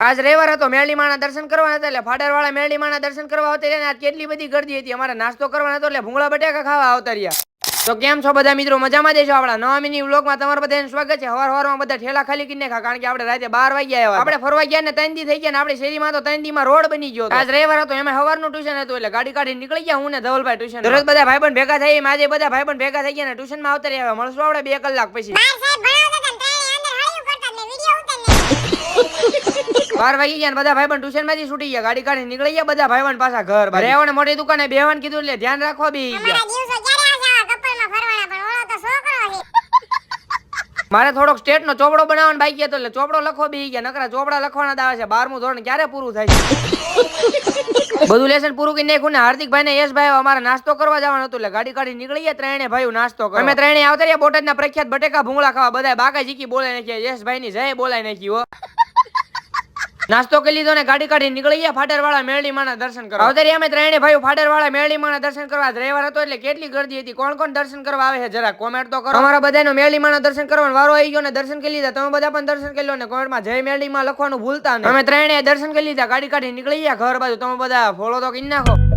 આજ રવિવાર હતો, મેરડીમાના દર્શન કરવાના હતા એટલે ફાડરવાળા મેરડીમાના દર્શન કરવા આવતા રહ્યા. આજ કેટલી બધી ગરદી હતી. અમારે નાસ્તો કરવાનો હતો એટલે ભૂંગળા બટાકા ખાવા આવતા રહ્યા. તો કેમ છો બધા મિત્રો? મજામાં દેશો? આપણા નવા મિની વ્લોગમાં તમારું બધાનું સ્વાગત છે. હવારમાં બધા ઠેલા ખાલી કરી નાખ્યા, કારણ કે આપણે રાતે 12 વાગ્યા આવ્યા. આપણે ફરવા ગયા ને 3 દી થઈ ગયા ને આપણી શેરીમાં તો 3 દીમાં રોડ બની ગયો. આજ રવિવાર હતો, એમાં સવારનું ટ્યુશન હતું એટલે ગાડી કાઢી નીકળી ગયા હું ને ધવલભાઈ ટ્યુશન. દરરોજ બધા ભાઈબંધ ભેગા થઈ, આજે બધા ભાઈબંધ ભેગા થઈ ગયા ને ટ્યુશનમાં આવતા રહ્યા. મળશું આપણે 2 કલાક પછી. 12 વાગી ગયા બધા ભાઈબંધ ટ્યુશન માંથી છૂટી ગયા, ગાડી કાઢી નીકળી ગયા બધા ભાઈબંધ પાછા ઘર. રહેવાને મોટી દુકાને બેહવાનું કીધું એટલે ધ્યાન રાખવા બી ગયા. મારે થોડોક સ્ટેટ નો ચોપડો બનાવવાનો બાકી હતો એટલે ચોપડો લખવા બી ગયા. નકરા ચોપડા લખવાના દાવે છે. 12મું ધોરણ ક્યારે પૂરું થાય છે? બધું લેસન પૂરું કરી નાખ્યું ને હાર્દિકભાઈ ને યશભાઈ અમારે નાસ્તો કરવા જવાનું હતું એટલે ગાડી કાઢી નીકળી ગયા. ત્રણે ભાઈઓ નાસ્તો કરવા. અમે ત્રણે આવતા રહ્યા બોટાદના પ્રખ્યાત બટેકા ભૂંગળા ખાવા. બધા બાકા જીકી બોલાઈ નાખ્યા, યશભાઈ ની જય બોલાઈ નાખી હો. નાસ્તો કરી લીધો ને ગાડી કાઢી નીકળી ગયા ફાડરવાળા મેરડીમાના દર્શન કરવા. હવે અમે ત્રણે ભાઈઓ ફાડરવાળા મેરડીમાના દર્શન કરવા. રવિવાર હતો એટલે કેટલી ગરદી હતી. કોણ કોણ દર્શન કરવા આવે છે જરા કોમેન્ટ તો કરો. અમારા બધાનો મેરડીમાના દર્શન કરવાનો વારો આવી ગયો ને દર્શન કરી લીધા. તમે બધા પણ દર્શન કરી લો ને કોમેન્ટમાં જય મેરડીમાં લખવાનું ભૂલતા નહીં. અમે ત્રણે દર્શન કરી લીધા, ગાડી કાઢી નીકળી ગયા ઘર બાજુ. તમે બધા ફોલો તો કરી નાખો.